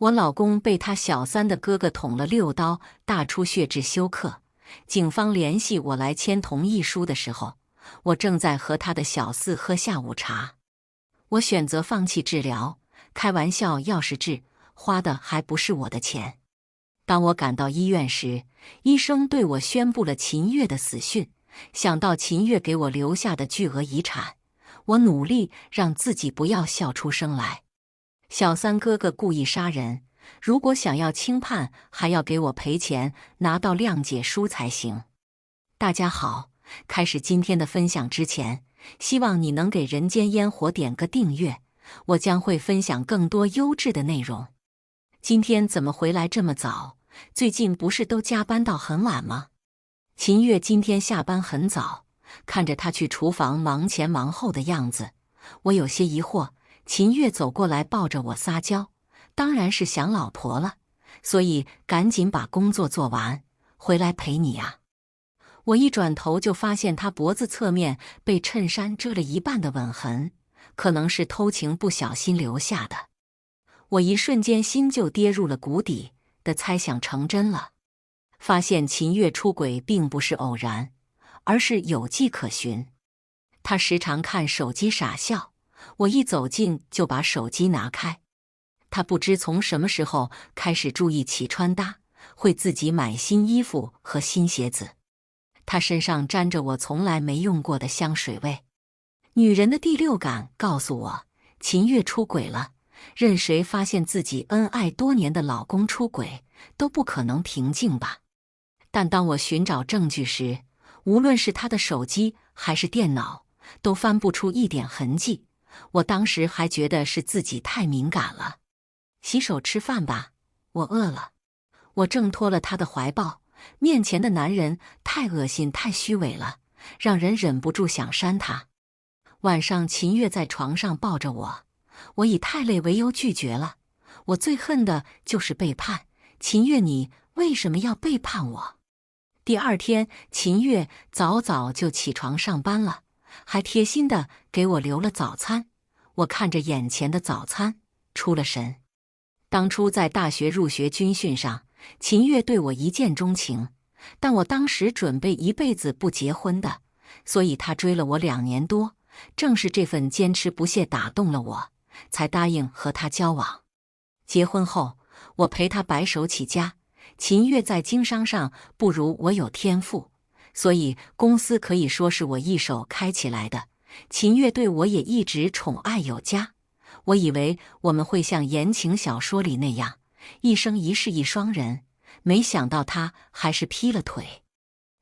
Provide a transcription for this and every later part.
我老公被他小三的哥哥捅了6刀，大出血至休克。警方联系我来签同意书的时候，我正在和他的小四喝下午茶。我选择放弃治疗，开玩笑，要是治，花的还不是我的钱。当我赶到医院时，医生对我宣布了秦月的死讯。想到秦月给我留下的巨额遗产，我努力让自己不要笑出声来。小三哥哥故意杀人，如果想要轻判，还要给我赔钱，拿到谅解书才行。大家好，开始今天的分享之前，希望你能给人间烟火点个订阅，我将会分享更多优质的内容。今天怎么回来这么早？最近不是都加班到很晚吗？秦月今天下班很早，看着他去厨房忙前忙后的样子，我有些疑惑。秦月走过来抱着我撒娇，当然是想老婆了，所以赶紧把工作做完，回来陪你啊。我一转头就发现他脖子侧面被衬衫遮了一半的吻痕，可能是偷情不小心留下的。我一瞬间心就跌入了谷底，的猜想成真了。发现秦月出轨并不是偶然，而是有迹可循。他时常看手机傻笑，我一走近就把手机拿开。他不知从什么时候开始注意起穿搭，会自己买新衣服和新鞋子。他身上沾着我从来没用过的香水味。女人的第六感告诉我，秦月出轨了。任谁发现自己恩爱多年的老公出轨，都不可能平静吧。但当我寻找证据时，无论是他的手机还是电脑，都翻不出一点痕迹。我当时还觉得是自己太敏感了。洗手吃饭吧，我饿了。我挣脱了他的怀抱，面前的男人太恶心太虚伪了，让人忍不住想扇他。晚上秦月在床上抱着我，我以太累为由拒绝了。我最恨的就是背叛。秦月，你为什么要背叛我？第二天，秦月早早就起床上班了，还贴心的给我留了早餐。我看着眼前的早餐，出了神。当初在大学入学军训上，秦月对我一见钟情，但我当时准备一辈子不结婚的，所以他追了我2年多。正是这份坚持不懈打动了我，才答应和他交往。结婚后，我陪他白手起家。秦月在经商上不如我有天赋，所以公司可以说是我一手开起来的。秦月对我也一直宠爱有加。我以为我们会像言情小说里那样，一生一世一双人，没想到他还是劈了腿。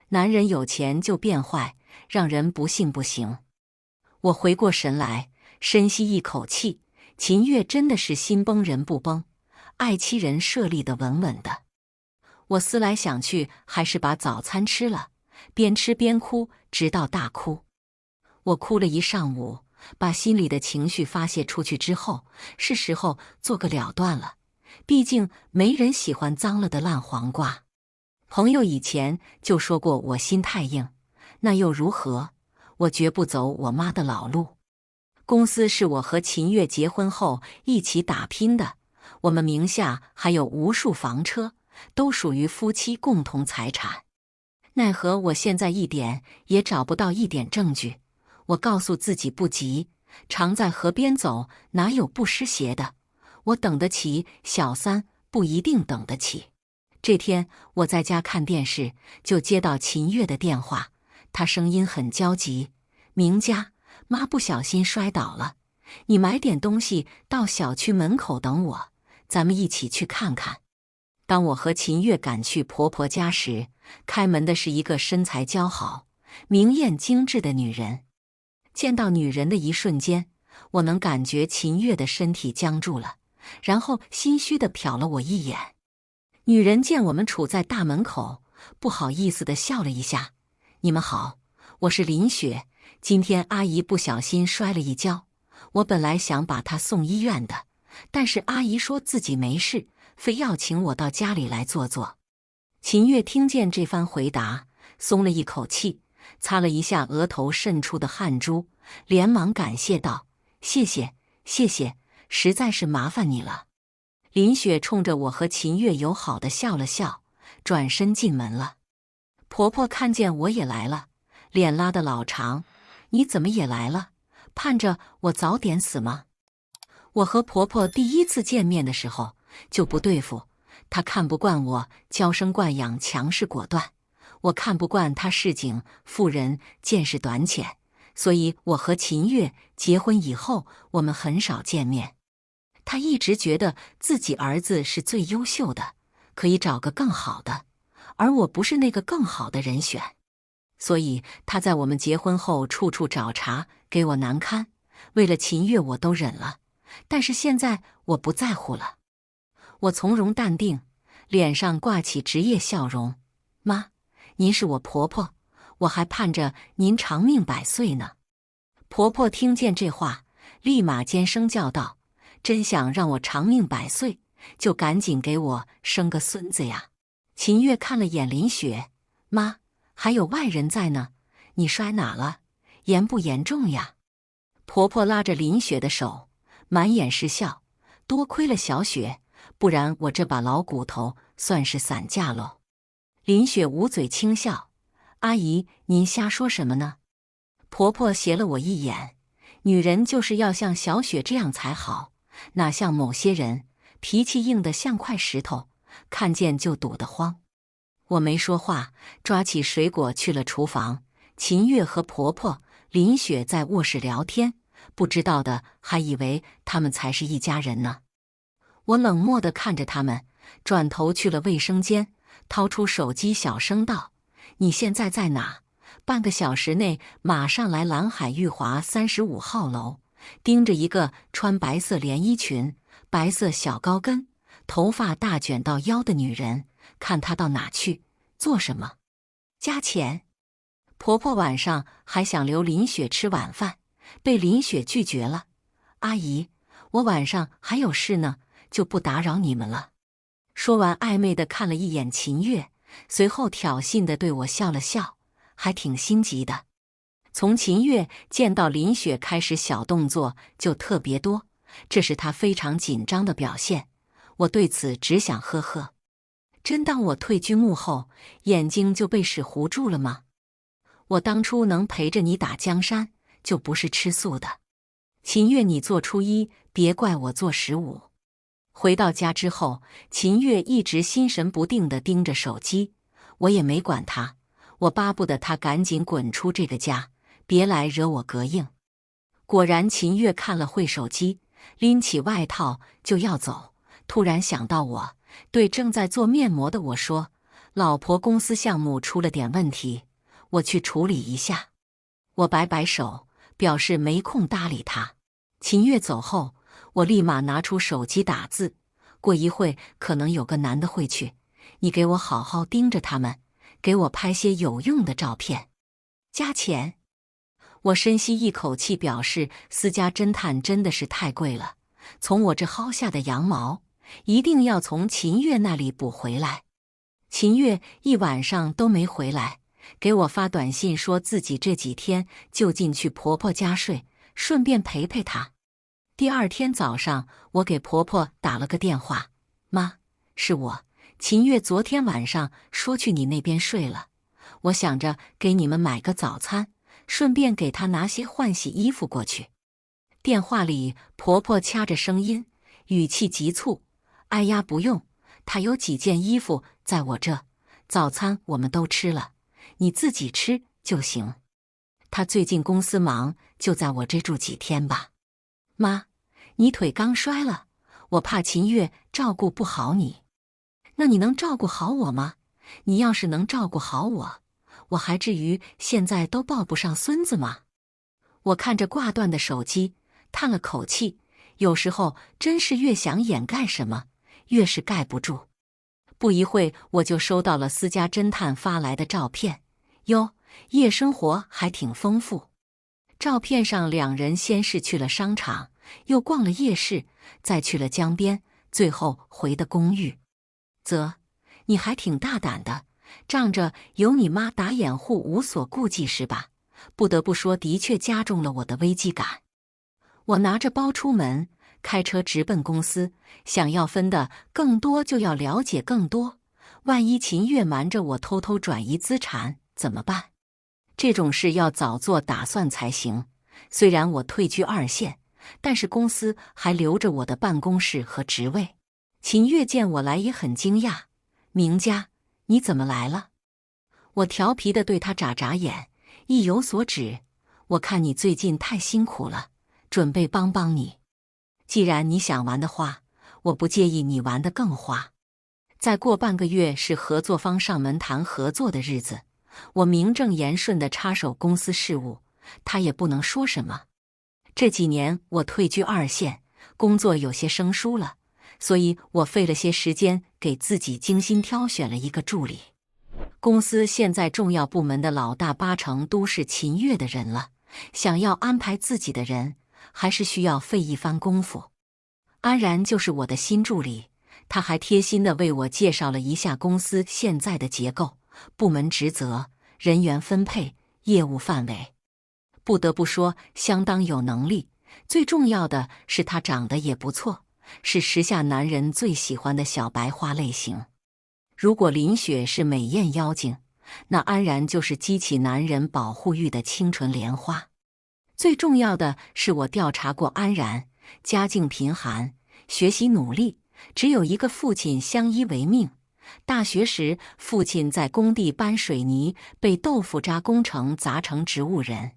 男人有钱就变坏，让人不信不行。我回过神来，深吸一口气，秦月真的是心崩人不崩，爱妻人设立的稳稳的。我思来想去，还是把早餐吃了，边吃边哭，直到大哭。我哭了一上午，把心里的情绪发泄出去之后，是时候做个了断了。毕竟没人喜欢脏了的烂黄瓜。朋友以前就说过我心太硬，那又如何？我绝不走我妈的老路。公司是我和秦月结婚后一起打拼的，我们名下还有无数房车，都属于夫妻共同财产。奈何我现在一点也找不到一点证据。我告诉自己不急，常在河边走，哪有不湿鞋的？我等得起小三，不一定等得起。这天我在家看电视，就接到秦月的电话，她声音很焦急：明佳，妈不小心摔倒了，你买点东西到小区门口等我，咱们一起去看看。当我和秦月赶去婆婆家时，开门的是一个身材姣好、明艳精致的女人。见到女人的一瞬间，我能感觉秦月的身体僵住了，然后心虚地瞟了我一眼。女人见我们处在大门口，不好意思地笑了一下：你们好，我是林雪，今天阿姨不小心摔了一跤，我本来想把她送医院的，但是阿姨说自己没事，非要请我到家里来坐坐。秦月听见这番回答，松了一口气，擦了一下额头渗出的汗珠，连忙感谢道：谢谢，谢谢，实在是麻烦你了。林雪冲着我和秦月友好的笑了笑，转身进门了。婆婆看见我也来了，脸拉得老长。你怎么也来了？盼着我早点死吗？我和婆婆第一次见面的时候就不对付，她看不惯我娇生惯养、强势果断，我看不惯她市井妇人、见识短浅，所以我和秦月结婚以后，我们很少见面。她一直觉得自己儿子是最优秀的，可以找个更好的，而我不是那个更好的人选。所以他在我们结婚后处处找茬，给我难堪。为了秦月我都忍了，但是现在我不在乎了。我从容淡定，脸上挂起职业笑容。妈，您是我婆婆，我还盼着您长命百岁呢。婆婆听见这话，立马尖声叫道：真想让我长命百岁，就赶紧给我生个孙子呀。秦月看了眼林雪，妈，还有外人在呢，你摔哪了？严不严重呀？婆婆拉着林雪的手，满眼是笑。多亏了小雪，不然我这把老骨头算是散架喽。林雪捂嘴轻笑：阿姨，您瞎说什么呢？婆婆斜了我一眼，女人就是要像小雪这样才好，哪像某些人脾气硬得像块石头，看见就堵得慌。我没说话，抓起水果去了厨房。秦月和婆婆、林雪在卧室聊天，不知道的还以为他们才是一家人呢。我冷漠地看着他们，转头去了卫生间，掏出手机小声道：你现在在哪？半个小时内马上来蓝海裕华35号楼，盯着一个穿白色连衣裙、白色小高跟、头发大卷到腰的女人，看她到哪去，做什么。加钱。婆婆晚上还想留林雪吃晚饭，被林雪拒绝了。阿姨，我晚上还有事呢，就不打扰你们了。说完暧昧地看了一眼秦月，随后挑衅地对我笑了笑，还挺心急的。从秦月见到林雪开始小动作就特别多，这是她非常紧张的表现。我对此只想呵呵。真当我退居幕后，眼睛就被屎糊住了吗？我当初能陪着你打江山，就不是吃素的。秦月，你做初一，别怪我做15。回到家之后，秦月一直心神不定地盯着手机，我也没管他，我巴不得他赶紧滚出这个家，别来惹我膈应。果然，秦月看了会手机，拎起外套就要走，突然想到我，对正在做面膜的我说：老婆公司项目出了点问题，我去处理一下。我摆摆手，表示没空搭理他。秦月走后，我立马拿出手机打字，过一会可能有个男的会去，你给我好好盯着他们，给我拍些有用的照片。加钱。我深吸一口气，表示私家侦探真的是太贵了，从我这薅下的羊毛，一定要从秦月那里补回来。秦月一晚上都没回来，给我发短信说自己这几天就近去婆婆家睡，顺便陪陪她。第二天早上，我给婆婆打了个电话：妈，是我，秦月昨天晚上说去你那边睡了，我想着给你们买个早餐，顺便给她拿些换洗衣服过去。电话里婆婆掐着声音，语气急促：哎呀，不用，她有几件衣服在我这，早餐我们都吃了，你自己吃就行。她最近公司忙，就在我这住几天吧。妈，你腿刚摔了，我怕秦月照顾不好你。那你能照顾好我吗？你要是能照顾好我，我还至于现在都抱不上孙子吗？我看着挂断的手机，叹了口气，有时候真是越想掩盖什么，越是盖不住。不一会我就收到了私家侦探发来的照片，哟，夜生活还挺丰富。照片上两人先是去了商场，又逛了夜市，再去了江边，最后回的公寓。你还挺大胆的，仗着有你妈打掩护无所顾忌是吧？不得不说，的确加重了我的危机感。我拿着包出门，开车直奔公司，想要分的更多就要了解更多。万一秦月瞒着我偷偷转移资产怎么办？这种事要早做打算才行。虽然我退居2线，但是公司还留着我的办公室和职位。秦月见我来也很惊讶：“明佳，你怎么来了？”我调皮地对他眨眨眼，意有所指：“我看你最近太辛苦了，准备帮帮你。既然你想玩的话，我不介意你玩得更花。再过半个月是合作方上门谈合作的日子，我名正言顺地插手公司事务，他也不能说什么。这几年我退居2线，工作有些生疏了，所以我费了些时间给自己精心挑选了一个助理。公司现在重要部门的老大8成都是秦月的人了，想要安排自己的人，还是需要费一番功夫。安然就是我的新助理，他还贴心地为我介绍了一下公司现在的结构、部门职责、人员分配、业务范围。不得不说，相当有能力。最重要的是他长得也不错，是时下男人最喜欢的小白花类型。如果林雪是美艳妖精，那安然就是激起男人保护欲的清纯莲花。最重要的是，我调查过安然，家境贫寒，学习努力，只有一个父亲相依为命。大学时，父亲在工地搬水泥，被豆腐渣工程砸成植物人。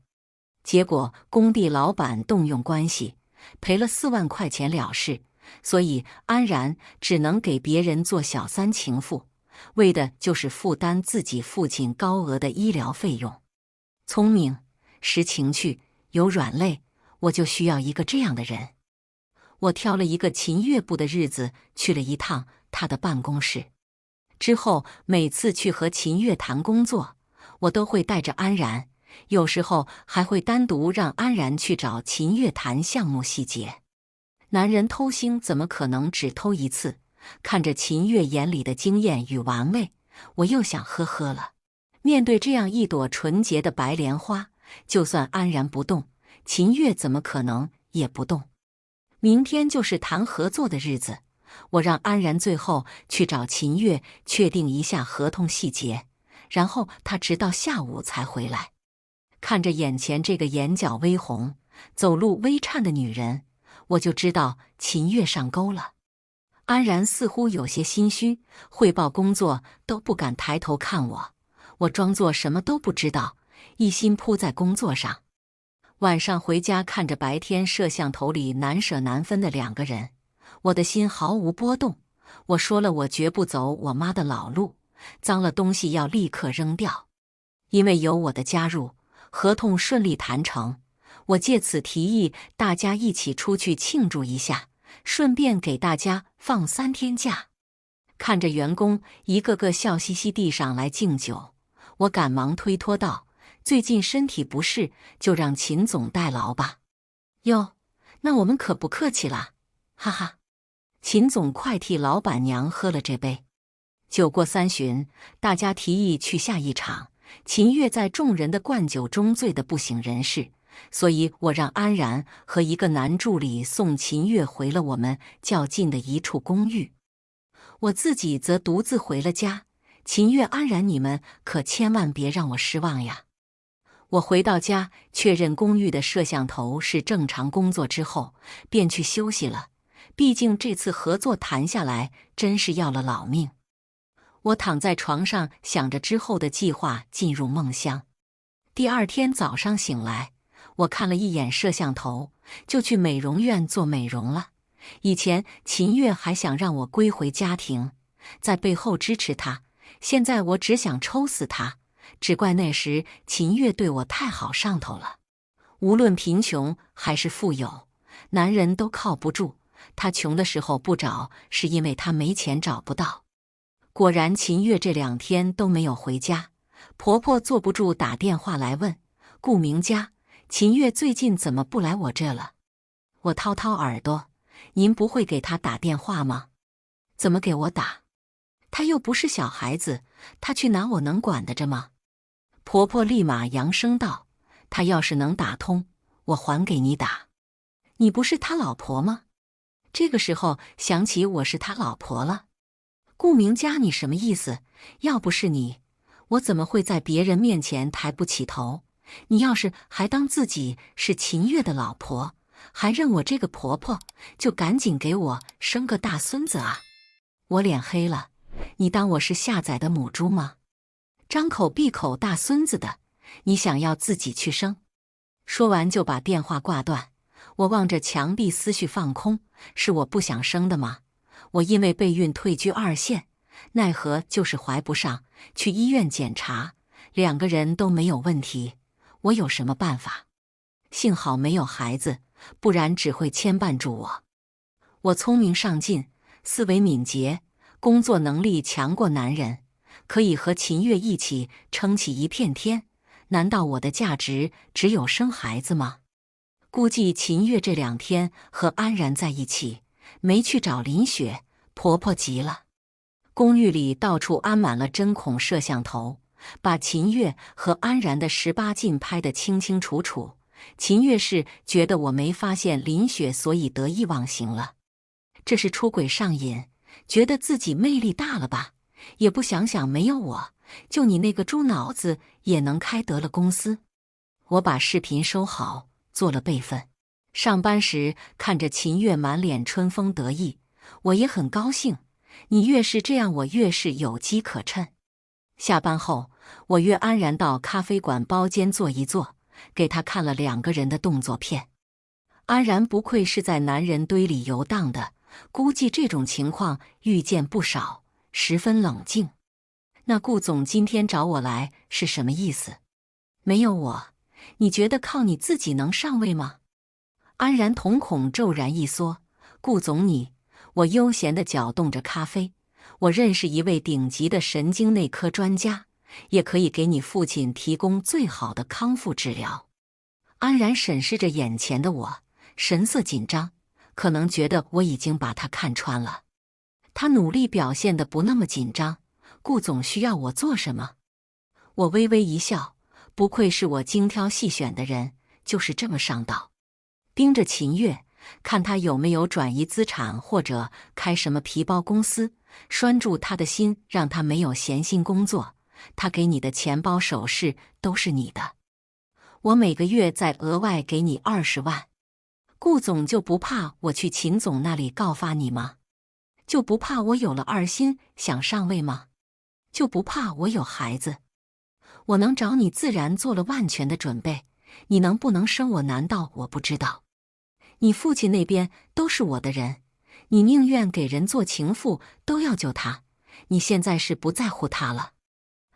结果工地老板动用关系，赔了4万块钱了事，所以安然只能给别人做小三情妇，为的就是负担自己父亲高额的医疗费用。聪明、识情趣、有软肋，我就需要一个这样的人。我挑了一个秦月部的日子，去了一趟他的办公室。之后每次去和秦月谈工作，我都会带着安然，有时候还会单独让安然去找秦月谈项目细节。男人偷腥怎么可能只偷一次？看着秦月眼里的惊艳与玩味，我又想呵呵了。面对这样一朵纯洁的白莲花，就算安然不动，秦月怎么可能也不动？明天就是谈合作的日子，我让安然最后去找秦月确定一下合同细节，然后他直到下午才回来。看着眼前这个眼角微红、走路微颤的女人，我就知道秦月上钩了。安然似乎有些心虚，汇报工作都不敢抬头看我。我装作什么都不知道，一心扑在工作上。晚上回家看着白天摄像头里难舍难分的2个人，我的心毫无波动。我说了，我绝不走我妈的老路，脏了东西要立刻扔掉。因为有我的加入，合同顺利谈成。我借此提议大家一起出去庆祝一下，顺便给大家放3天假。看着员工一个个笑嘻嘻地上来敬酒，我赶忙推脱道：“最近身体不适，就让秦总代劳吧。”哟，那我们可不客气啦，哈哈。秦总快替老板娘喝了这杯。酒过3巡，大家提议去下一场。秦月在众人的灌酒中醉得不省人事，所以我让安然和一个男助理送秦月回了我们较近的一处公寓，我自己则独自回了家。秦月、安然，你们可千万别让我失望呀！我回到家，确认公寓的摄像头是正常工作之后，便去休息了。毕竟这次合作谈下来，真是要了老命。我躺在床上想着之后的计划，进入梦乡。第2天早上醒来，我看了一眼摄像头，就去美容院做美容了。以前秦月还想让我归回家庭，在背后支持他，现在我只想抽死他。只怪那时秦月对我太好上头了。无论贫穷还是富有，男人都靠不住。他穷的时候不找，是因为他没钱找不到。果然秦月这2天都没有回家，婆婆坐不住打电话来问：“顾明佳，秦月最近怎么不来我这了？”我掏掏耳朵：“您不会给她打电话吗？怎么给我打？她又不是小孩子，她去哪我能管得着吗？”婆婆立马扬声道：“她要是能打通，我还给你打。你不是她老婆吗？这个时候想起我是他老婆了。顾明佳，你什么意思？要不是你，我怎么会在别人面前抬不起头？你要是还当自己是秦月的老婆，还认我这个婆婆，就赶紧给我生个大孙子啊！我脸黑了，你当我是下崽的母猪吗？张口闭口大孙子的，你想要自己去生？说完就把电话挂断。我望着墙壁，思绪放空。是我不想生的吗？我因为备孕退居2线，奈何就是怀不上，去医院检查，2个人都没有问题。我有什么办法？幸好没有孩子，不然只会牵绊住我。我聪明上进，思维敏捷，工作能力强过男人，可以和秦月一起撑起一片天。难道我的价值只有生孩子吗？估计秦月这2天和安然在一起，没去找林雪，婆婆急了。公寓里到处安满了针孔摄像头，把秦月和安然的18禁拍得清清楚楚。秦月是觉得我没发现林雪，所以得意忘形了。这是出轨上瘾，觉得自己魅力大了吧？也不想想没有我，就你那个猪脑子也能开得了公司。我把视频收好，做了备份。上班时看着秦月满脸春风得意，我也很高兴。你越是这样，我越是有机可乘。下班后，我约安然到咖啡馆包间坐一坐，给他看了2个人的动作片。安然不愧是在男人堆里游荡的，估计这种情况遇见不少，十分冷静。那顾总今天找我来是什么意思？没有我，你觉得靠你自己能上位吗？安然瞳孔骤然一缩。顾总你，我悠闲地搅动着咖啡。我认识一位顶级的神经内科专家，也可以给你父亲提供最好的康复治疗。安然审视着眼前的我，神色紧张，可能觉得我已经把他看穿了。他努力表现得不那么紧张。顾总需要我做什么？我微微一笑，不愧是我精挑细选的人，就是这么上道。盯着秦月，看他有没有转移资产或者开什么皮包公司，拴住他的心，让他没有闲心工作。他给你的钱包首饰都是你的，我每个月再额外给你20万。顾总就不怕我去秦总那里告发你吗？就不怕我有了2心想上位吗？就不怕我有孩子？我能找你自然做了万全的准备，你能不能生我难道我不知道？你父亲那边都是我的人，你宁愿给人做情妇都要救他，你现在是不在乎他了。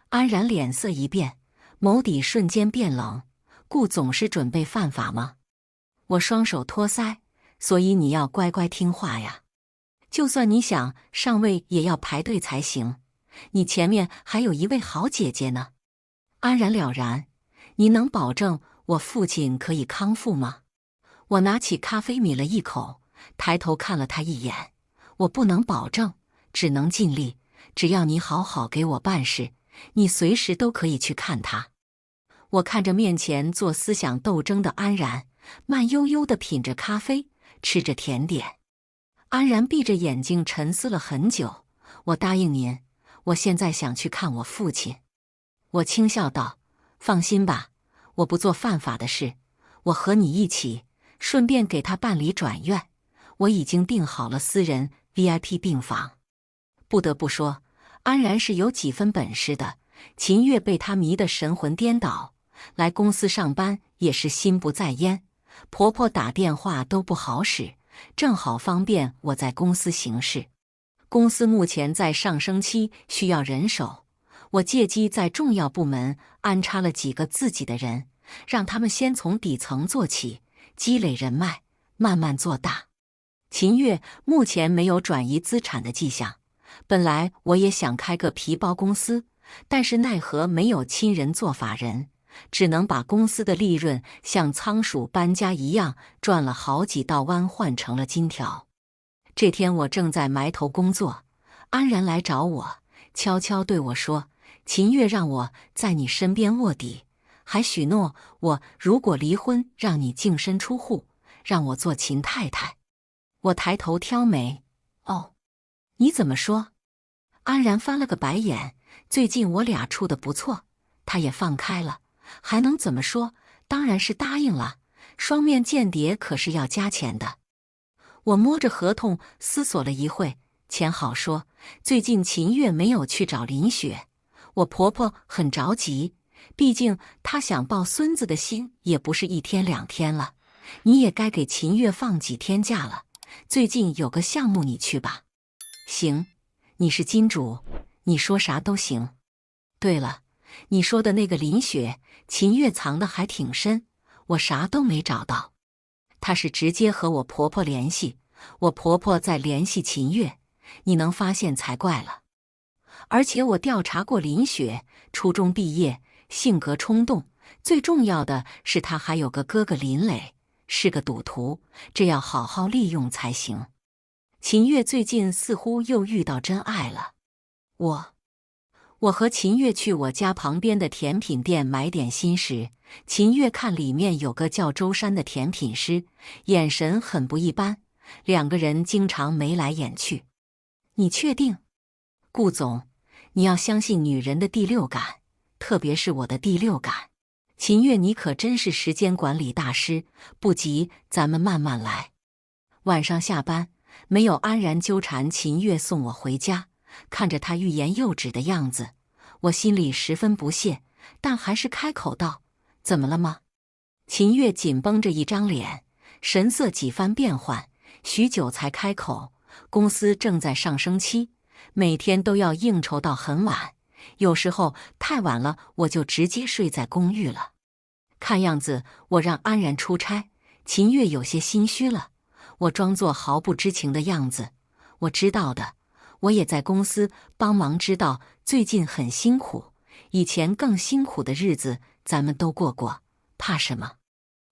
安然脸色一变，眸底瞬间变冷。顾总是准备犯法吗？我双手托腮，所以你要乖乖听话呀。就算你想上位也要排队才行，你前面还有一位好姐姐呢。安然了然，你能保证我父亲可以康复吗？我拿起咖啡抿了一口，抬头看了他一眼。我不能保证，只能尽力。只要你好好给我办事，你随时都可以去看他。我看着面前做思想斗争的安然，慢悠悠地品着咖啡，吃着甜点。安然闭着眼睛沉思了很久。我答应您，我现在想去看我父亲。我轻笑道，放心吧，我不做犯法的事，我和你一起，顺便给他办理转院。我已经订好了私人 VIP 病房。不得不说，安然是有几分本事的。秦月被他迷得神魂颠倒，来公司上班也是心不在焉。婆婆打电话都不好使，正好方便我在公司行事。公司目前在上升期，需要人手。我借机在重要部门安插了几个自己的人，让他们先从底层做起，积累人脉，慢慢做大。秦月目前没有转移资产的迹象，本来我也想开个皮包公司，但是奈何没有亲人做法人，只能把公司的利润像仓鼠搬家一样转了好几道弯换成了金条。这天我正在埋头工作，安然来找我，悄悄对我说，秦月让我在你身边卧底，还许诺我如果离婚让你净身出户，让我做秦太太。我抬头挑眉，哦，你怎么说？安然翻了个白眼，最近我俩处得不错，他也放开了，还能怎么说？当然是答应了，双面间谍可是要加钱的。我摸着合同思索了一会，钱好说，最近秦月没有去找林雪，我婆婆很着急，毕竟她想抱孙子的心也不是一天两天了，你也该给秦月放几天假了，最近有个项目你去吧。行，你是金主，你说啥都行。对了，你说的那个林雪，秦月藏得还挺深，我啥都没找到。她是直接和我婆婆联系，我婆婆再联系秦月，你能发现才怪了。而且我调查过林雪，初中毕业，性格冲动，最重要的是她还有个哥哥林磊，是个赌徒，这要好好利用才行。秦月最近似乎又遇到真爱了。我和秦月去我家旁边的甜品店买点心时，秦月看里面有个叫周山的甜品师，眼神很不一般，两个人经常眉来眼去。你确定？顾总，你要相信女人的第六感，特别是我的第六感。秦月，你可真是时间管理大师，不急，咱们慢慢来。晚上下班，没有安然纠缠秦月送我回家，看着他欲言又止的样子，我心里十分不屑，但还是开口道：“怎么了吗？”秦月紧绷着一张脸，神色几番变换，许久才开口：“公司正在上升期，每天都要应酬到很晚，有时候太晚了，我就直接睡在公寓了。”看样子我让安然出差，秦月有些心虚了。我装作毫不知情的样子：“我知道的，我也在公司帮忙，知道最近很辛苦，以前更辛苦的日子咱们都过过，怕什么？”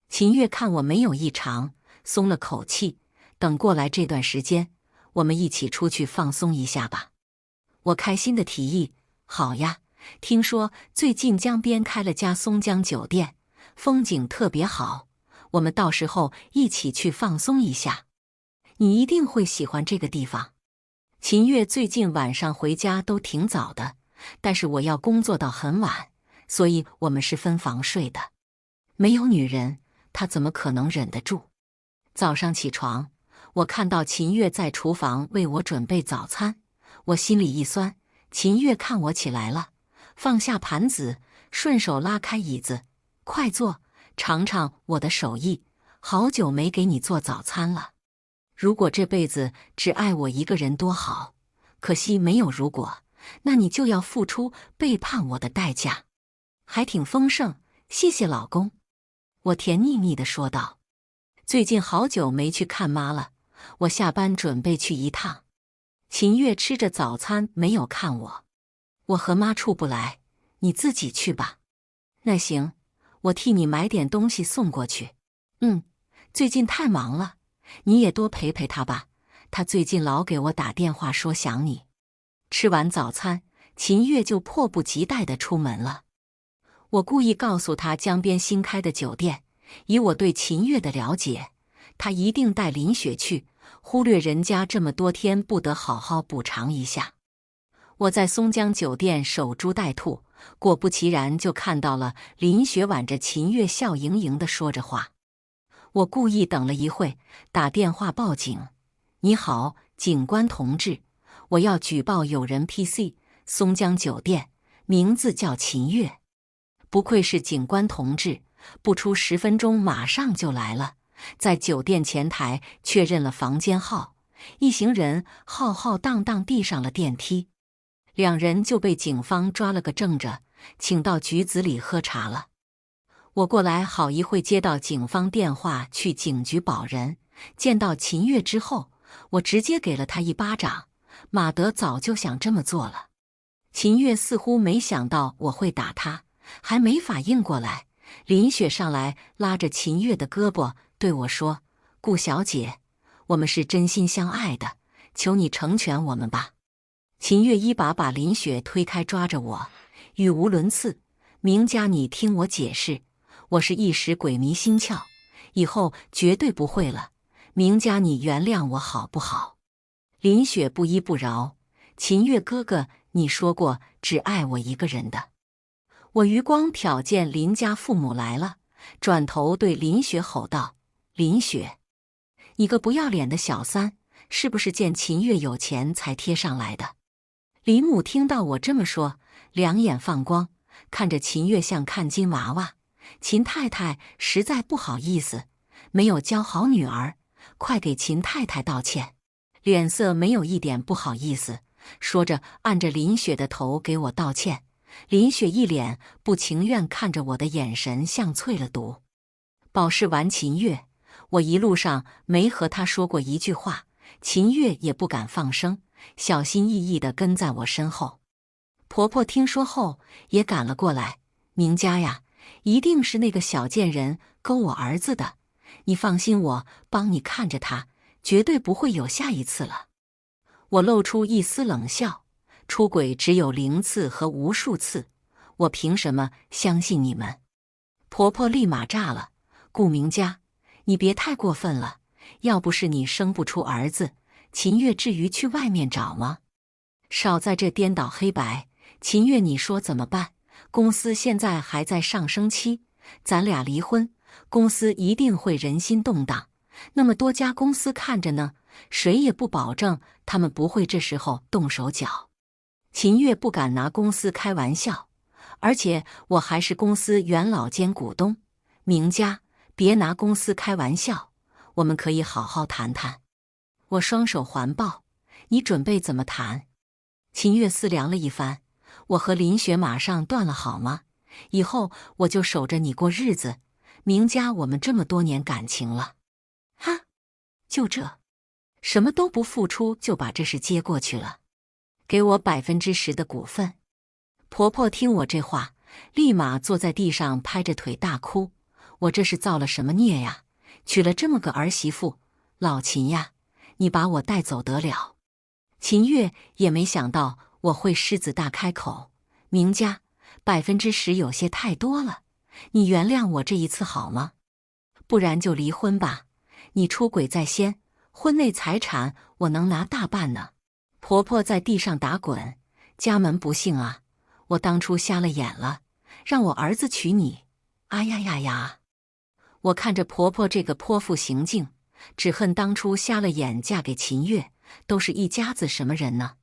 秦月看我没有异常，松了口气，等过来这段时间，我们一起出去放松一下吧。我开心地提议：“好呀，听说最近江边开了家松江酒店，风景特别好，我们到时候一起去放松一下，你一定会喜欢这个地方。”秦月最近晚上回家都挺早的，但是我要工作到很晚，所以我们是分房睡的。没有女人，她怎么可能忍得住？早上起床，我看到秦月在厨房为我准备早餐，我心里一酸。秦月看我起来了，放下盘子，顺手拉开椅子：“快坐，尝尝我的手艺，好久没给你做早餐了。如果这辈子只爱我一个人多好，可惜没有如果，那你就要付出背叛我的代价。”还挺丰盛，谢谢老公。我甜腻腻地说道。最近好久没去看妈了，我下班准备去一趟。秦月吃着早餐没有看我：“我和妈处不来，你自己去吧。”那行，我替你买点东西送过去。最近太忙了，你也多陪陪她吧，她最近老给我打电话说想你。吃完早餐，秦月就迫不及待地出门了。我故意告诉她江边新开的酒店，以我对秦月的了解，她一定带林雪去，忽略人家这么多天不得好好补偿一下。我在松江酒店守株待兔，果不其然就看到了林雪挽着秦月笑盈盈地说着话。我故意等了一会，打电话报警：“你好，警官同志，我要举报有人 PC 松江酒店，名字叫秦月。”不愧是警官同志，不出10分钟马上就来了，在酒店前台确认了房间号，一行人浩浩荡荡地上了电梯，两人就被警方抓了个正着，请到局子里喝茶了。我过来好一会，接到警方电话去警局保人，见到秦月之后，我直接给了他一巴掌，马德早就想这么做了。秦月似乎没想到我会打他，还没反应过来，林雪上来拉着秦月的胳膊对我说：“顾小姐，我们是真心相爱的，求你成全我们吧。”秦月一把把林雪推开，抓着我，语无伦次：“明佳，你听我解释，我是一时鬼迷心窍，以后绝对不会了。明家，你原谅我好不好？林雪不依不饶。秦月哥哥，你说过只爱我一个人的。我余光瞟见林家父母来了，转头对林雪吼道：“林雪，你个不要脸的小三，是不是见秦月有钱才贴上来的？”林母听到我这么说，两眼放光，看着秦月像看金娃娃。秦太太实在不好意思，没有教好女儿，快给秦太太道歉。脸色没有一点不好意思，说着按着林雪的头给我道歉。林雪一脸不情愿看着我的眼神像淬了毒。保释完秦月，我一路上没和她说过一句话，秦月也不敢放声，小心翼翼地跟在我身后。婆婆听说后也赶了过来：“明家呀，一定是那个小贱人勾我儿子的，你放心，我帮你看着他，绝对不会有下一次了。”我露出一丝冷笑。出轨只有0次和无数次，我凭什么相信你们？婆婆立马炸了：“顾明家，你别太过分了，要不是你生不出儿子，秦月至于去外面找吗？少在这颠倒黑白。秦月，你说怎么办？公司现在还在上升期，咱俩离婚，公司一定会人心动荡。那么多家公司看着呢，谁也不保证他们不会这时候动手脚。秦月不敢拿公司开玩笑，而且我还是公司元老兼股东。明家，别拿公司开玩笑，我们可以好好谈谈。”我双手环抱：“你准备怎么谈？”秦月思量了一番：“我和林雪马上断了好吗？以后我就守着你过日子。明家，我们这么多年感情了。”“哈，就这？什么都不付出就把这事接过去了？给我10%的股份。”婆婆听我这话，立马坐在地上拍着腿大哭：“我这是造了什么孽呀？娶了这么个儿媳妇！老秦呀，你把我带走得了！”秦月也没想到我会狮子大开口：“明家，10%有些太多了，你原谅我这一次好吗？不然就离婚吧，你出轨在先，婚内财产我能拿大半呢。”婆婆在地上打滚：“家门不幸啊，我当初瞎了眼了，让我儿子娶你。啊呀呀呀！”我看着婆婆这个泼妇行径，只恨当初瞎了眼嫁给秦月，都是一家子什么人呢？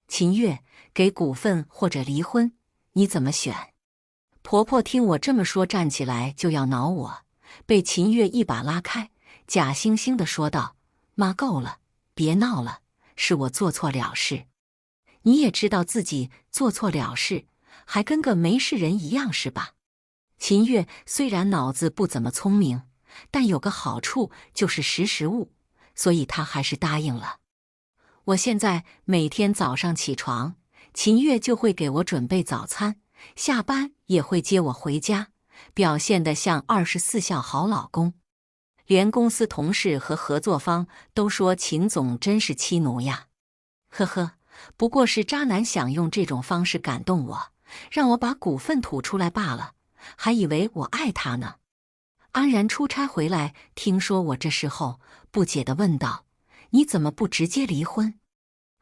秦月，给股份或者离婚，你怎么选？婆婆听我这么说，站起来就要挠我，被秦月一把拉开，假惺惺地说道：“妈，够了，别闹了，是我做错了事。你也知道自己做错了事，还跟个没事人一样是吧？”秦月虽然脑子不怎么聪明，但有个好处就是识时务，所以她还是答应了。我现在每天早上起床，秦月就会给我准备早餐，下班也会接我回家，表现得像24孝好老公。连公司同事和合作方都说秦总真是妻奴呀。呵呵，不过是渣男想用这种方式感动我，让我把股份吐出来罢了，还以为我爱他呢。安然出差回来，听说我这事后，不解地问道：“你怎么不直接离婚？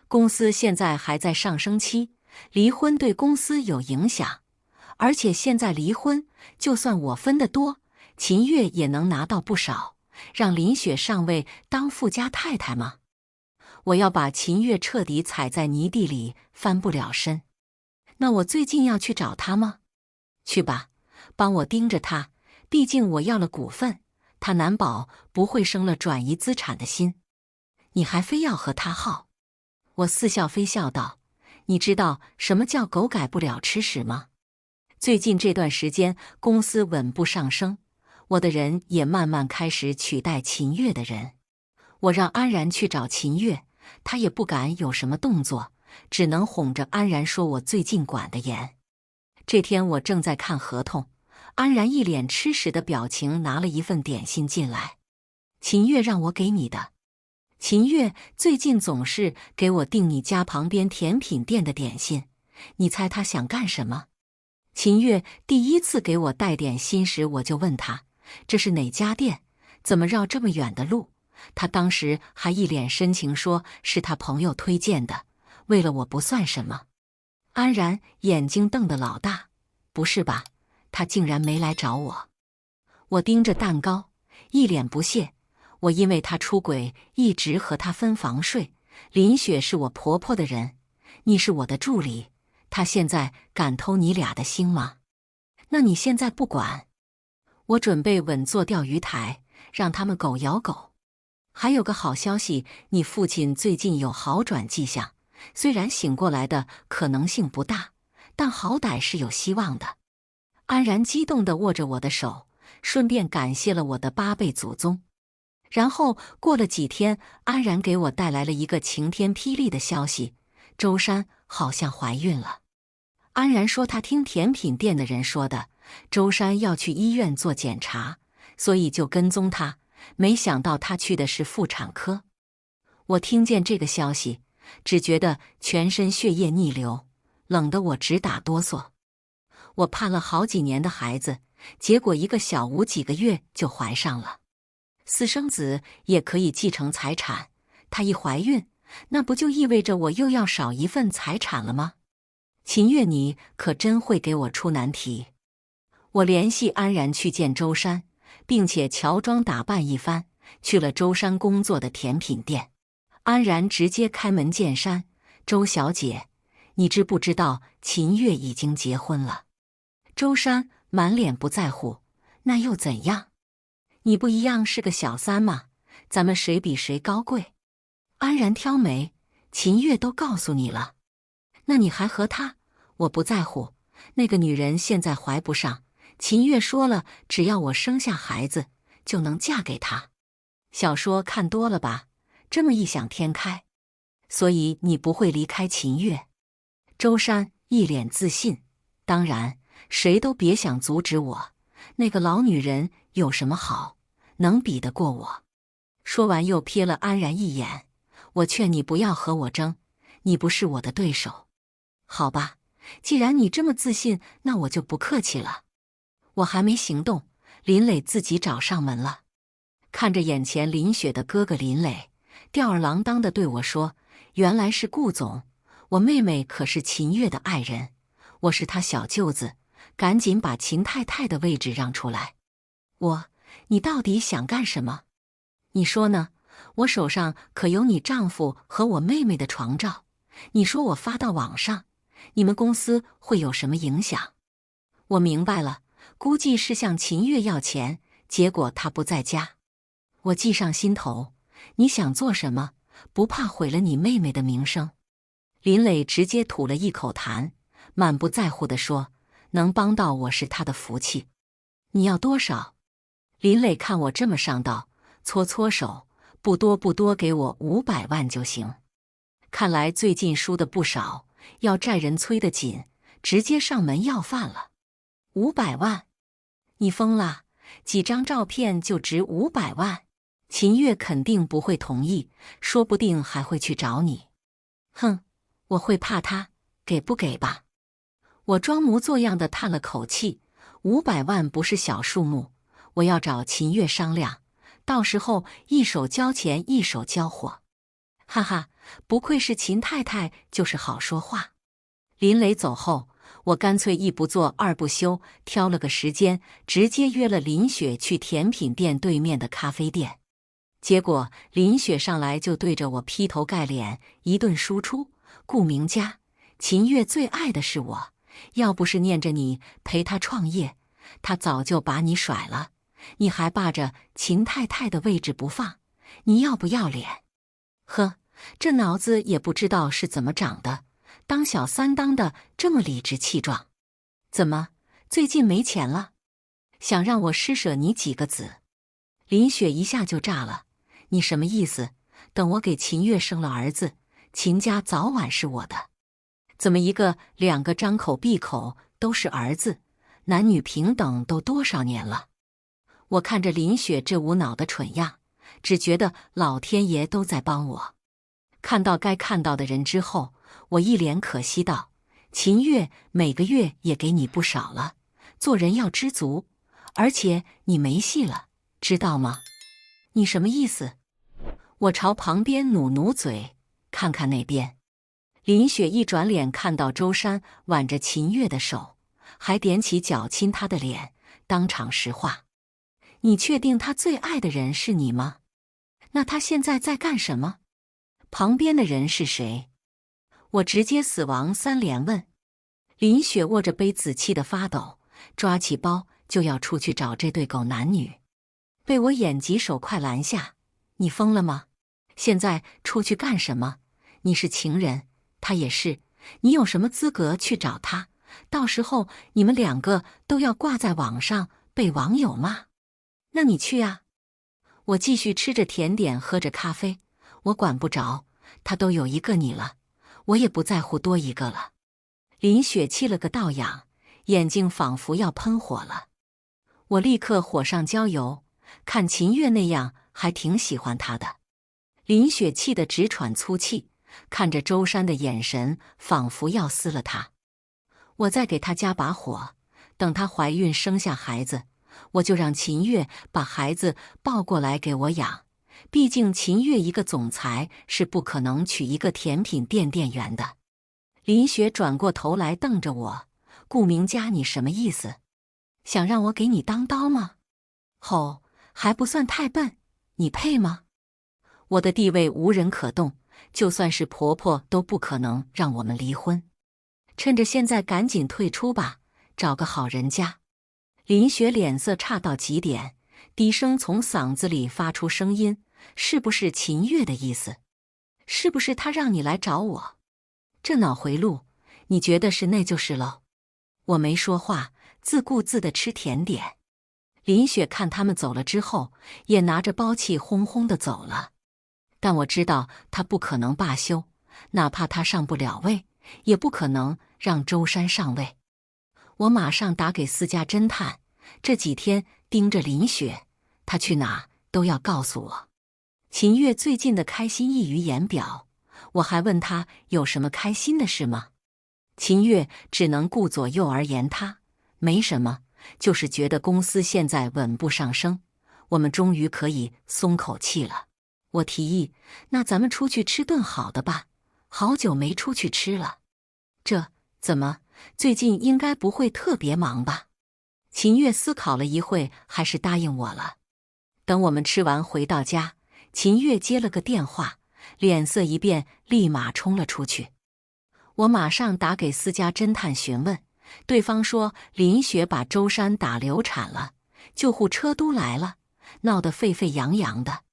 公司现在还在上升期，离婚对公司有影响，而且现在离婚，就算我分得多，秦月也能拿到不少，让林雪上位当富家太太吗？我要把秦月彻底踩在泥地里，翻不了身。那我最近要去找他吗？去吧，帮我盯着他，毕竟我要了股份，他难保不会生了转移资产的心。你还非要和他耗？”我似笑非笑道：“你知道什么叫狗改不了吃屎吗？最近这段时间公司稳步上升，我的人也慢慢开始取代秦月的人。我让安然去找秦月，他也不敢有什么动作，只能哄着安然说我最近管得严。这天我正在看合同，安然一脸吃屎的表情拿了一份点心进来。秦月让我给你的。秦月最近总是给我订你家旁边甜品店的点心，你猜他想干什么？秦月第一次给我带点心时，我就问他这是哪家店，怎么绕这么远的路，他当时还一脸深情说是他朋友推荐的，为了我不算什么。安然眼睛瞪得老大，不是吧？他竟然没来找我。我盯着蛋糕，一脸不屑。我因为他出轨，一直和他分房睡。林雪是我婆婆的人，你是我的助理，他现在敢偷你俩的腥吗？那你现在不管？我准备稳坐钓鱼台，让他们狗咬狗。还有个好消息，你父亲最近有好转迹象，虽然醒过来的可能性不大，但好歹是有希望的。安然激动地握着我的手，顺便感谢了我的8辈祖宗。然后过了几天，安然给我带来了一个晴天霹雳的消息：周珊好像怀孕了。安然说她听甜品店的人说的，周珊要去医院做检查，所以就跟踪她，没想到她去的是妇产科。我听见这个消息，只觉得全身血液逆流，冷得我直打哆嗦。我盼了好几年的孩子，结果一个小吴几个月就怀上了。私生子也可以继承财产，她一怀孕，那不就意味着我又要少一份财产了吗？秦月，你可真会给我出难题。我联系安然去见周珊，并且乔装打扮一番，去了周珊工作的甜品店。安然直接开门见山：周小姐，你知不知道秦月已经结婚了？周珊满脸不在乎：那又怎样？你不一样是个小三吗？咱们谁比谁高贵？安然挑眉：秦月都告诉你了，那你还和他？我不在乎，那个女人现在怀不上，秦月说了，只要我生下孩子，就能嫁给他。小说看多了吧？这么异想天开，所以你不会离开秦月。周珊一脸自信：当然，谁都别想阻止我。那个老女人有什么好，能比得过我？说完又瞥了安然一眼：我劝你不要和我争，你不是我的对手。好吧，既然你这么自信，那我就不客气了。我还没行动，林磊自己找上门了。看着眼前林雪的哥哥林磊，吊儿郎当地对我说：原来是顾总，我妹妹可是秦月的爱人，我是她小舅子，赶紧把秦太太的位置让出来。你到底想干什么？你说呢？我手上可有你丈夫和我妹妹的床照，你说我发到网上，你们公司会有什么影响？我明白了，估计是向秦月要钱，结果她不在家。我记上心头，你想做什么，不怕毁了你妹妹的名声？林磊直接吐了一口痰，满不在乎地说：能帮到我是他的福气。你要多少？林磊看我这么上道，搓搓手：不多不多，给我500万就行。看来最近输的不少，要债人催得紧，直接上门要饭了。500万？你疯了？几张照片就值500万？秦月肯定不会同意，说不定还会去找你。哼，我会怕他？给不给吧？我装模作样的叹了口气，500万不是小数目，我要找秦月商量，到时候一手交钱一手交货。哈哈，不愧是秦太太，就是好说话。林磊走后，我干脆一不做二不休，挑了个时间，直接约了林雪去甜品店对面的咖啡店。结果林雪上来就对着我劈头盖脸一顿输出：顾明佳，秦月最爱的是我，要不是念着你陪他创业，他早就把你甩了，你还霸着秦太太的位置不放，你要不要脸？呵，这脑子也不知道是怎么长的，当小三当的这么理直气壮。怎么，最近没钱了？想让我施舍你几个子？林雪一下就炸了：你什么意思？等我给秦月生了儿子，秦家早晚是我的。怎么两个张口闭口都是儿子，男女平等都多少年了？我看着林雪这无脑的蠢样，只觉得老天爷都在帮我。看到该看到的人之后，我一脸可惜道：秦月每个月也给你不少了，做人要知足，而且你没戏了，知道吗？你什么意思？我朝旁边努努嘴，看看那边。林雪一转脸看到周山挽着秦月的手，还踮起脚亲她的脸，当场实话：你确定他最爱的人是你吗？那他现在在干什么？旁边的人是谁？我直接死亡3连问。林雪握着杯子气得发抖，抓起包就要出去找这对狗男女，被我眼疾手快拦下。你疯了吗？现在出去干什么？你是情人，他也是，你有什么资格去找他？到时候你们2个都要挂在网上被网友骂。那你去啊。我继续吃着甜点，喝着咖啡。我管不着，他都有一个你了，我也不在乎多一个了。林雪气了个倒仰，眼睛仿佛要喷火了。我立刻火上浇油，看秦月那样还挺喜欢他的。林雪气得直喘粗气，看着周山的眼神仿佛要撕了他。我再给他加把火，等她怀孕生下孩子，我就让秦月把孩子抱过来给我养。毕竟秦月一个总裁是不可能娶一个甜品店店员的。林雪转过头来瞪着我：顾明佳，你什么意思？想让我给你当刀吗？吼，还不算太笨，你配吗？我的地位无人可动，就算是婆婆都不可能让我们离婚。趁着现在赶紧退出吧，找个好人家。林雪脸色差到极点，低声从嗓子里发出声音：是不是秦月的意思？是不是他让你来找我？这脑回路，你觉得是那就是喽。我没说话，自顾自地吃甜点。林雪看他们走了之后，也拿着包气轰轰地走了。但我知道他不可能罢休，哪怕他上不了位，也不可能让周山上位。我马上打给私家侦探，这几天盯着林雪，她去哪都要告诉我。秦月最近的开心溢于言表，我还问她有什么开心的事吗？秦月只能顾左右而言他，没什么，就是觉得公司现在稳步上升，我们终于可以松口气了。我提议，那咱们出去吃顿好的吧，好久没出去吃了。这怎么？最近应该不会特别忙吧？秦月思考了一会，还是答应我了。等我们吃完回到家，秦月接了个电话，脸色一变，立马冲了出去。我马上打给私家侦探询问，对方说林雪把周山打流产了，救护车都来了，闹得沸沸扬扬的。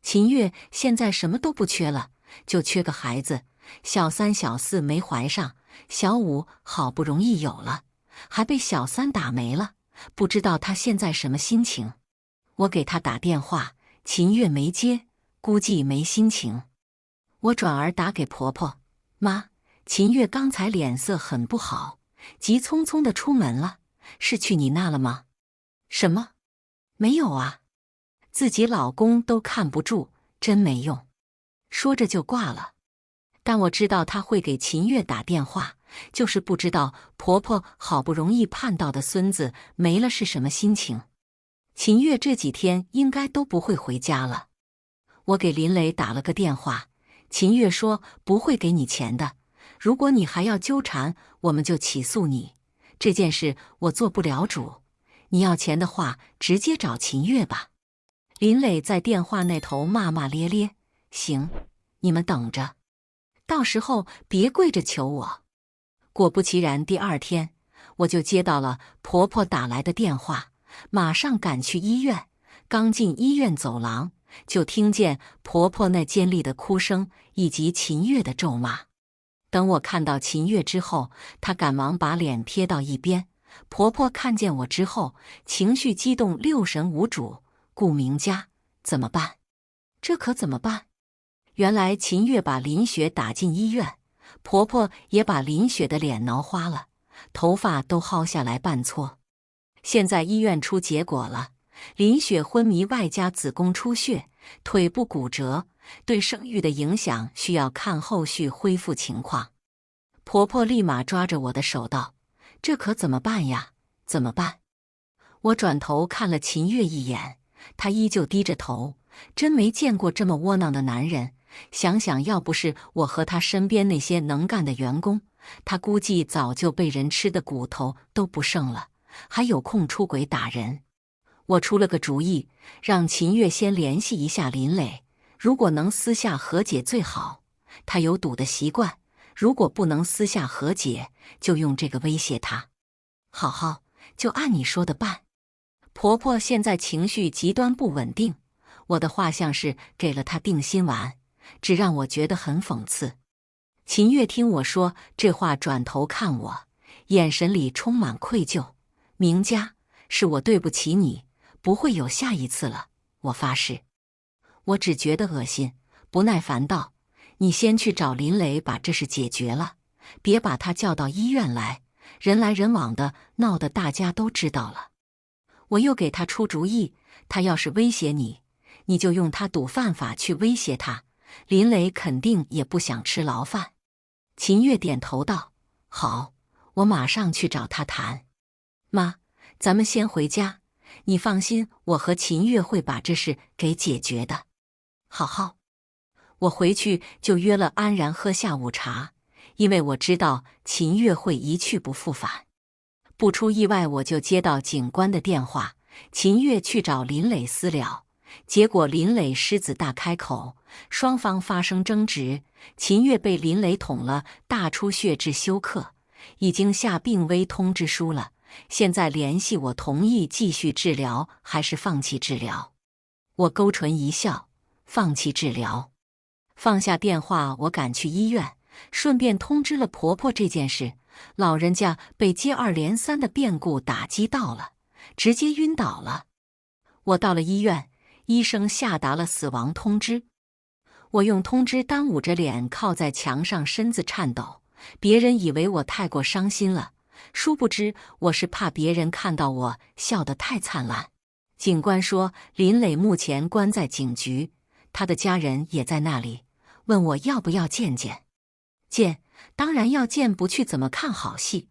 秦月现在什么都不缺了，就缺个孩子，小3、小4没怀上，小5好不容易有了，还被小3打没了，不知道他现在什么心情。我给他打电话，秦月没接，估计没心情。我转而打给婆婆，妈，秦月刚才脸色很不好，急匆匆地出门了，是去你那了吗？什么？没有啊，自己老公都看不住，真没用。说着就挂了。但我知道她会给秦月打电话，就是不知道婆婆好不容易盼到的孙子没了是什么心情。秦月这几天应该都不会回家了。我给林磊打了个电话，秦月说不会给你钱的，如果你还要纠缠，我们就起诉你。这件事我做不了主，你要钱的话直接找秦月吧。林磊在电话那头骂骂咧咧，行，你们等着，到时候别跪着求我。果不其然，第2天我就接到了婆婆打来的电话，马上赶去医院。刚进医院走廊，就听见婆婆那尖利的哭声以及秦月的咒骂。等我看到秦月之后，她赶忙把脸贴到一边。婆婆看见我之后，情绪激动，六神无主。顾明佳，怎么办？这可怎么办？原来秦月把林雪打进医院，婆婆也把林雪的脸挠花了，头发都薅下来半撮。现在医院出结果了，林雪昏迷外加子宫出血，腿部骨折，对生育的影响需要看后续恢复情况。婆婆立马抓着我的手道：这可怎么办呀？怎么办？我转头看了秦月一眼，她依旧低着头，真没见过这么窝囊的男人。想想要不是我和他身边那些能干的员工，他估计早就被人吃的骨头都不剩了，还有空出轨打人。我出了个主意，让秦月先联系一下林磊，如果能私下和解最好。他有赌的习惯，如果不能私下和解，就用这个威胁他。好，就按你说的办。婆婆现在情绪极端不稳定，我的话像是给了她定心丸，只让我觉得很讽刺。秦月听我说这话，转头看我，眼神里充满愧疚。明佳，是我对不起你，不会有下一次了，我发誓。我只觉得恶心，不耐烦道：你先去找林磊把这事解决了，别把他叫到医院来，人来人往的，闹得大家都知道了。我又给他出主意，他要是威胁你，你就用他赌犯法去威胁他，林磊肯定也不想吃牢饭。秦月点头道：好，我马上去找他谈。妈，咱们先回家，你放心，我和秦月会把这事给解决的。好。我回去就约了安然喝下午茶，因为我知道秦月会一去不复返。不出意外，我就接到警官的电话，秦月去找林磊私了，结果林磊狮子大开口，双方发生争执，秦月被林磊捅了大出血致休克，已经下病危通知书了，现在联系我同意继续治疗还是放弃治疗。我勾唇一笑，放弃治疗。放下电话，我赶去医院，顺便通知了婆婆这件事。老人家被接二连三的变故打击到了，直接晕倒了。我到了医院，医生下达了死亡通知。我用通知单捂着脸靠在墙上，身子颤抖。别人以为我太过伤心了，殊不知我是怕别人看到我笑得太灿烂。警官说林磊目前关在警局，他的家人也在那里，问我要不要见。当然要见，不去怎么看好戏。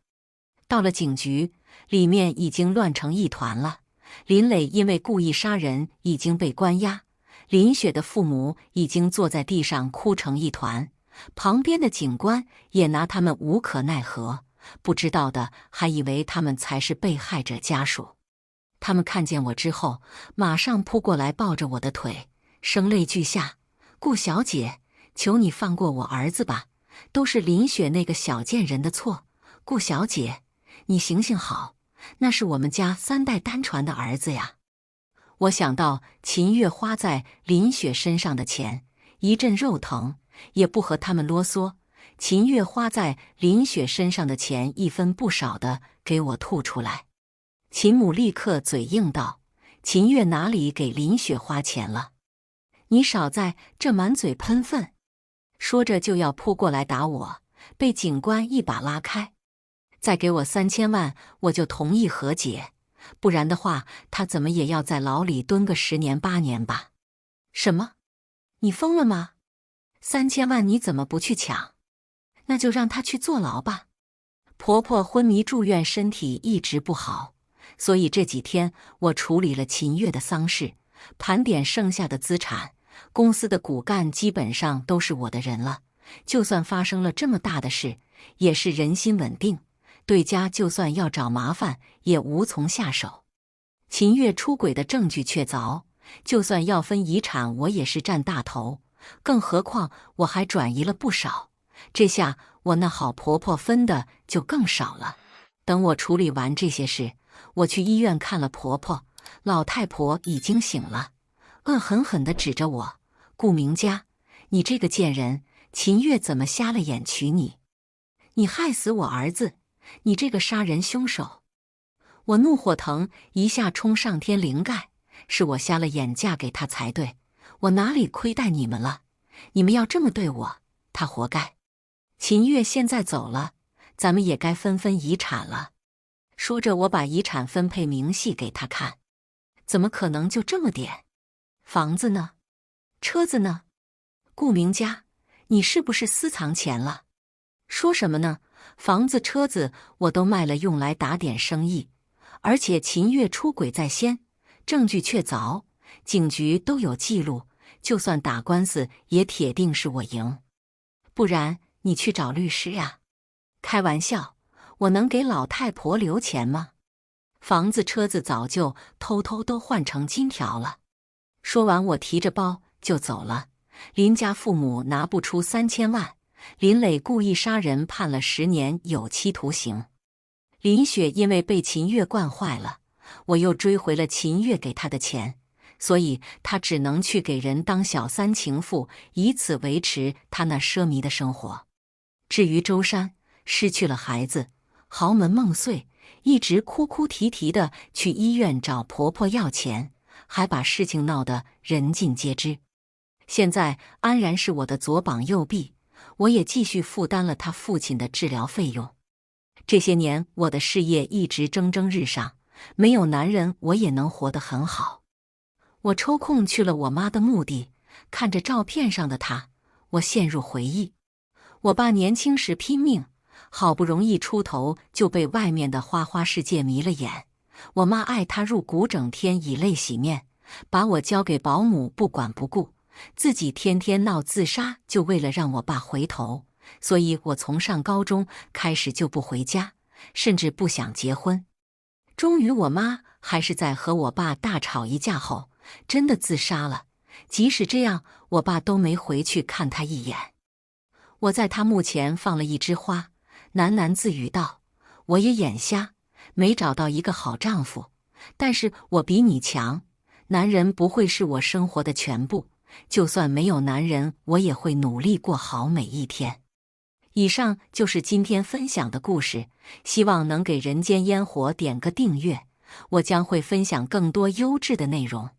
到了警局，里面已经乱成一团了。林磊因为故意杀人已经被关押，林雪的父母已经坐在地上哭成一团，旁边的警官也拿他们无可奈何，不知道的还以为他们才是被害者家属。他们看见我之后，马上扑过来抱着我的腿，声泪俱下：顾小姐，求你放过我儿子吧，都是林雪那个小贱人的错。顾小姐，你行行好，那是我们家3代单传的儿子呀。我想到秦月花在林雪身上的钱，一阵肉疼，也不和他们啰嗦。秦月花在林雪身上的钱一分不少的给我吐出来。秦母立刻嘴硬道：秦月哪里给林雪花钱了？你少在这满嘴喷粪！说着就要扑过来打我，被警官一把拉开。再给我3000万，我就同意和解，不然的话，他怎么也要在牢里蹲个10年8年吧。什么？你疯了吗？3000万你怎么不去抢？那就让他去坐牢吧。婆婆昏迷住院，身体一直不好，所以这几天我处理了秦月的丧事，盘点剩下的资产，公司的骨干基本上都是我的人了。就算发生了这么大的事，也是人心稳定，对家就算要找麻烦，也无从下手。秦月出轨的证据确凿，就算要分遗产，我也是占大头，更何况我还转移了不少，这下我那好婆婆分的就更少了。等我处理完这些事，我去医院看了婆婆，老太婆已经醒了，恶狠狠地指着我：顾明佳，你这个贱人，秦月怎么瞎了眼娶你？你害死我儿子，你这个杀人凶手！我怒火腾一下冲上天灵盖，是我瞎了眼嫁给他才对，我哪里亏待你们了？你们要这么对我，他活该。秦月现在走了，咱们也该分遗产了。说着，我把遗产分配明细给他看。怎么可能就这么点？房子呢？车子呢？顾明佳，你是不是私藏钱了？说什么呢？房子车子我都卖了，用来打点生意。而且秦月出轨在先，证据确凿，警局都有记录，就算打官司也铁定是我赢。不然你去找律师呀。开玩笑，我能给老太婆留钱吗？房子车子早就偷偷都换成金条了。说完，我提着包就走了。林家父母拿不出3000万，林磊故意杀人判了10年有期徒刑。林雪因为被秦月惯坏了，我又追回了秦月给她的钱，所以她只能去给人当小三情妇，以此维持她那奢靡的生活。至于周珊，失去了孩子，豪门梦碎，一直哭哭啼啼的去医院找婆婆要钱，还把事情闹得人尽皆知。现在安然是我的左膀右臂，我也继续负担了他父亲的治疗费用。这些年我的事业一直蒸蒸日上，没有男人我也能活得很好。我抽空去了我妈的墓地，看着照片上的她，我陷入回忆。我爸年轻时拼命，好不容易出头就被外面的花花世界迷了眼。我妈爱他入骨，整天以泪洗面，把我交给保姆不管不顾，自己天天闹自杀，就为了让我爸回头。所以我从上高中开始就不回家，甚至不想结婚。终于我妈还是在和我爸大吵一架后，真的自杀了。即使这样，我爸都没回去看她一眼。我在他墓前放了一枝花，喃喃自语道：我也眼瞎，没找到一个好丈夫，但是我比你强。男人不会是我生活的全部，就算没有男人，我也会努力过好每一天。以上就是今天分享的故事，希望能给人间烟火点个订阅，我将会分享更多优质的内容。